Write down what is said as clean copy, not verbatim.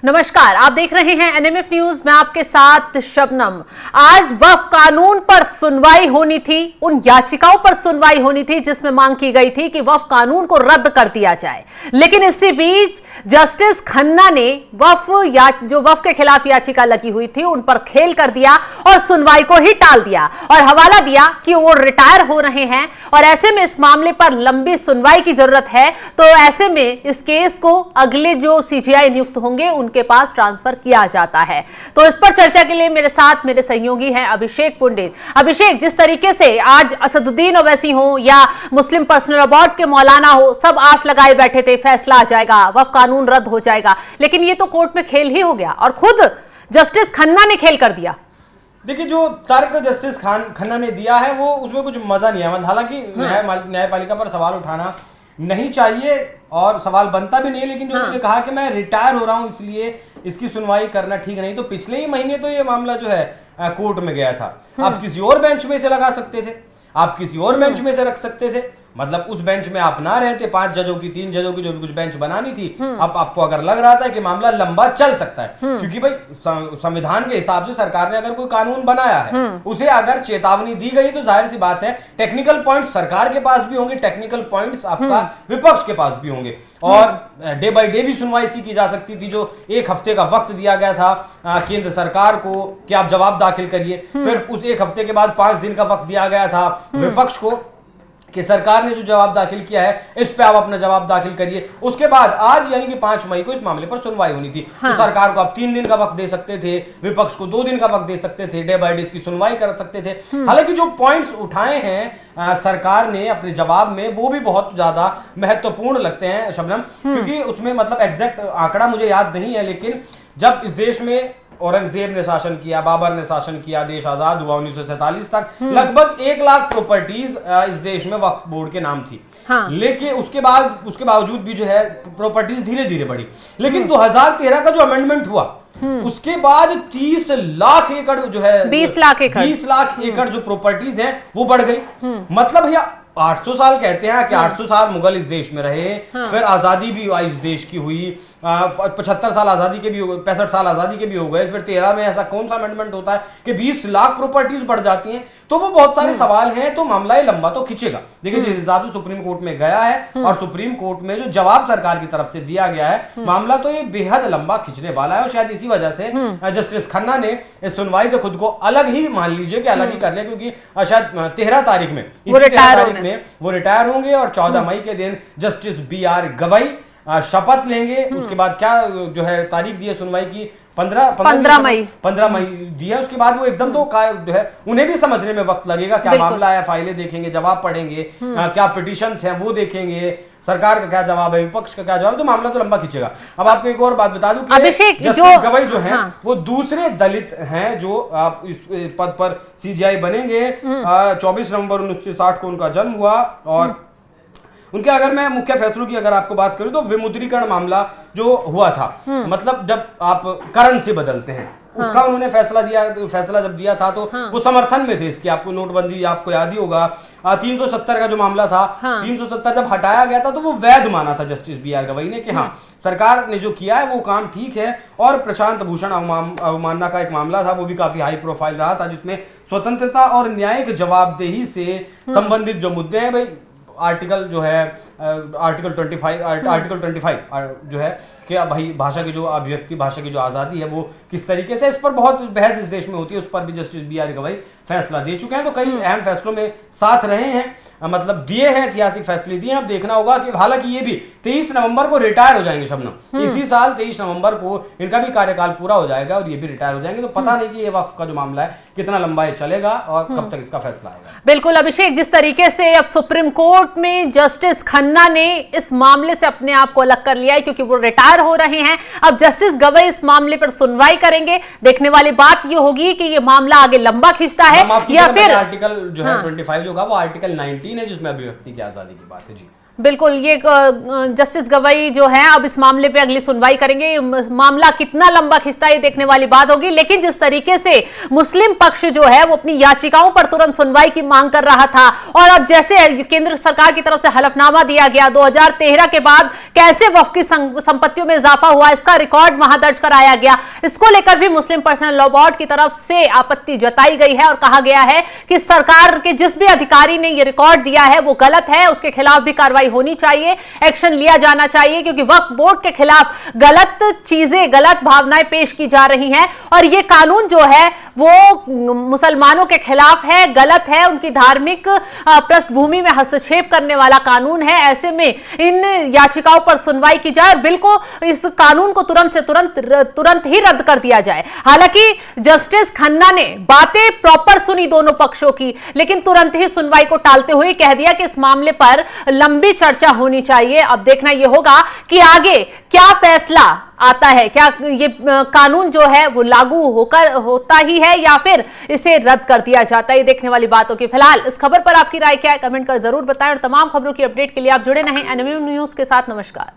नमस्कार, आप देख रहे हैं एनएमएफ न्यूज। मैं आपके साथ शबनम। आज वक्फ कानून पर सुनवाई होनी थी, उन याचिकाओं पर सुनवाई होनी थी जिसमें मांग की गई थी कि वक्फ कानून को रद्द कर दिया जाए। लेकिन इसी बीच जस्टिस खन्ना ने जो वक्फ के खिलाफ याचिका लगी हुई थी उन पर खेल कर दिया और सुनवाई को ही टाल दिया और हवाला दिया कि वो रिटायर हो रहे हैं और ऐसे में इस मामले पर लंबी सुनवाई की जरूरत है। तो ऐसे में इस केस को अगले जो सीजीआई नियुक्त होंगे उनके पास ट्रांसफर किया जाता है। तो इस पर चर्चा के लिए मेरे साथ मेरे सहयोगी हैं अभिषेक पुंडित। अभिषेक, जिस तरीके से आज असदुद्दीन ओवैसी हो या मुस्लिम पर्सनल लॉ बोर्ड के मौलाना हो, सब आस लगाए बैठे थे फैसला आ जाएगा, वक्फ कानून रद्द हो जाएगा, लेकिन ये तो कोर्ट में खेल ही हो गया और खुद जस्टिस खन्ना ने खेल कर दिया। देखिए, जो तर्क जस्टिस खन्ना ने दिया है वो उसमें कुछ मजा नहीं है। हालांकि न्यायपालिका पर सवाल उठाना नहीं चाहिए और सवाल बनता भी नहीं, लेकिन जो उन्होंने कहा कि मैं रिटायर हो रहा हूं इसलिए इसकी सुनवाई करना ठीक नहीं, तो पिछले ही महीने तो ये मामला जो है कोर्ट में गया था। आप किसी और बेंच में से लगा सकते थे, आप किसी और बेंच में से रख सकते थे, मतलब उस बेंच में आप ना रहते, 5 जजों की 3 जजों की जो भी कुछ बेंच बनानी थी। अब आपको अगर लग रहा था कि मामला लंबा चल सकता है, क्योंकि भाई संविधान के हिसाब से सरकार ने अगर कोई कानून बनाया है उसे अगर चेतावनी दी गई तो जाहिर सी बात है टेक्निकल पॉइंट्स सरकार के पास भी होंगे, टेक्निकल पॉइंट्स आपका विपक्ष के पास भी होंगे और डे बाय डे भी सुनवाई इसकी की जा सकती थी। जो 1 हफ्ते का वक्त दिया गया था केंद्र सरकार को कि आप जवाब दाखिल करिए, फिर उस 1 हफ्ते के बाद 5 दिन का वक्त दिया गया था विपक्ष को कि सरकार ने जो जवाब दाखिल किया है इस पे आप अपना जवाब दाखिल करिए। उसके बाद आज यानी कि 5 मई को इस मामले पर सुनवाई होनी थी। तो सरकार को आप 3 दिन का वक्त दे सकते थे, विपक्ष को 2 दिन का वक्त दे सकते थे, डे बाय डे इसकी सुनवाई कर सकते थे। हालांकि जो पॉइंट्स उठाए हैं सरकार ने अपने जवाब में वो भी बहुत ज्यादा महत्वपूर्ण लगते हैं शबनम, क्योंकि उसमें मतलब एग्जैक्ट आंकड़ा मुझे याद नहीं है, लेकिन जब इस देश में औरंगजेब ने शासन किया, बाबर ने शासन किया, देश आजाद हुआ 1947 तक, लगभग 1 लाख प्रॉपर्टीज इस देश में वक्फ बोर्ड के नाम थी। लेकिन उसके बावजूद भी जो है प्रॉपर्टीज धीरे धीरे बढ़ी। लेकिन 2013 का जो अमेंडमेंट हुआ उसके बाद 30 लाख एकड़ जो है 20 लाख एकड़ जो प्रॉपर्टीज है वो बढ़ गई। मतलब भैया 800 साल कहते हैं कि 800 साल मुगल इस देश में रहे, फिर आजादी भी इस देश की हुई, 75 साल आजादी के भी हो गए, 65 साल आजादी के भी हो गए, फिर 13 में ऐसा कौन सा अमेंडमेंट होता है कि 20 लाख प्रॉपर्टीज बढ़ जाती हैं। तो वो बहुत सारे सवाल हैं, तो मामला ये लंबा तो खींचेगा। देखिए, जिस हिसाब से सुप्रीम कोर्ट में गया है और सुप्रीम कोर्ट में जो जवाब सरकार की तरफ से दिया गया है, मामला तो ये बेहद लंबा खींचने वाला है और शायद इसी वजह से जस्टिस खन्ना ने इस सुनवाई से खुद को अलग ही मान लीजिए कि अलग ही कर लिया, क्योंकि शायद 13 तारीख में वो रिटायर होंगे और 14 मई के दिन जस्टिस BR गवई शपथ लेंगे। उसके बाद क्या जो है तारीख दी है सुनवाई की 15 मई दी है। उसके बाद वो एकदम तो जो है उन्हें भी समझने में वक्त लगेगा, क्या मामला है, फाइलें देखेंगे, जवाब पढ़ेंगे, क्या पिटीशंस हैं वो देखेंगे, सरकार का क्या जवाब है, विपक्ष का क्या जवाब, तो मामला तो लंबा खींचेगा। अब आपको एक और बात बता दूं कि जस्टिस गवई जो हैं वो दूसरे दलित हैं जो आप इस पद पर सीजीआई बनेंगे। 24 नवंबर 1960 को उनका जन्म हुआ और उनके अगर मैं मुख्य फैसलों की अगर आपको बात करूं तो विमुद्रीकरण मामला जो हुआ था, मतलब जब आप करेंसी बदलते हैं उसका उन्होंने फैसला जब दिया था तो वो समर्थन में थे इसकी। आपको नोटबंदी आपको याद ही होगा, 370 का जो मामला था, 370 जब हटाया गया था तो वो वैध माना था जस्टिस BR गवई ने कि हाँ सरकार ने जो किया है वो काम ठीक है। और प्रशांत भूषण अवमानना का एक मामला था, वो भी काफी हाई प्रोफाइल रहा था, जिसमें स्वतंत्रता और न्यायिक जवाबदेही से संबंधित जो मुद्दे हैं भाई, आर्टिकल जो है आर्टिकल 25 जो है कि भाई भाषा की जो अभिव्यक्ति, भाषा की जो आज़ादी है वो किस तरीके से, इस पर बहुत बहस इस देश में होती है, उस पर भी जस्टिस BR गवई फैसला दे चुके हैं। तो कई अहम फैसलों में साथ रहे हैं, मतलब दिए हैं, ऐतिहासिक फैसले दिए हैं। अब देखना होगा कि हालांकि ये भी 23 नवंबर को रिटायर हो जाएंगे शबनम, इसी साल 23 नवंबर को इनका भी कार्यकाल पूरा हो जाएगा और ये भी रिटायर हो जाएंगे। तो पता नहीं कि ये वक्फ का जो मामला है कितना लंबा ये चलेगा और कब तक इसका फैसला आएगा। बिल्कुल अभिषेक, जिस तरीके से अब सुप्रीम कोर्ट में जस्टिस खन्ना ने इस मामले से अपने आप को अलग कर लिया है क्योंकि वो रिटायर हो रहे हैं, अब जस्टिस गवई इस मामले पर सुनवाई करेंगे। देखने वाली बात ये होगी कि ये मामला आगे लंबा खींचता है या फिर आर्टिकल जो है 25 जो होगा वो आर्टिकल 19 है जिसमें अभिव्यक्ति की आजादी की बात है। जी बिल्कुल, ये जस्टिस गवई जो है अब इस मामले पे अगली सुनवाई करेंगे। मामला कितना लंबा खिंचता है ये देखने वाली बात होगी, लेकिन जिस तरीके से मुस्लिम पक्ष जो है वो अपनी याचिकाओं पर तुरंत सुनवाई की मांग कर रहा था, और अब जैसे केंद्र सरकार की तरफ से हलफनामा दिया गया 2013 के बाद कैसे वक्फ की संपत्तियों में इजाफा हुआ, इसका रिकॉर्ड वहां दर्ज कराया गया, इसको लेकर भी मुस्लिम पर्सनल लॉ बोर्ड की तरफ से आपत्ति जताई गई है और कहा गया है कि सरकार के जिस भी अधिकारी ने यह रिकॉर्ड दिया है वो गलत है, उसके खिलाफ भी कार्रवाई होनी चाहिए, एक्शन लिया जाना चाहिए, क्योंकि वक्फ बोर्ड के खिलाफ गलत चीजें, गलत भावनाएं पेश की जा रही हैं और ये कानून जो है वो मुसलमानों के खिलाफ है, गलत है, उनकी धार्मिक पृष्ठभूमि में हस्तक्षेप करने वाला कानून है। ऐसे में इन याचिकाओं पर सुनवाई की जाए और बिल को, इस कानून को तुरंत ही रद्द कर दिया जाए। हालांकि जस्टिस खन्ना ने बातें प्रॉपर सुनी दोनों पक्षों की, लेकिन तुरंत ही सुनवाई को टालते हुए कह दिया कि इस मामले पर लंबी चर्चा होनी चाहिए। अब देखना यह होगा कि आगे क्या फैसला आता है, क्या ये कानून जो है वो लागू होता ही है या फिर इसे रद्द कर दिया जाता है, ये देखने वाली बात होगी। फिलहाल इस खबर पर आपकी राय क्या है, कमेंट कर जरूर बताएं और तमाम खबरों की अपडेट के लिए आप जुड़े रहें एनएमयू न्यूज के साथ। नमस्कार।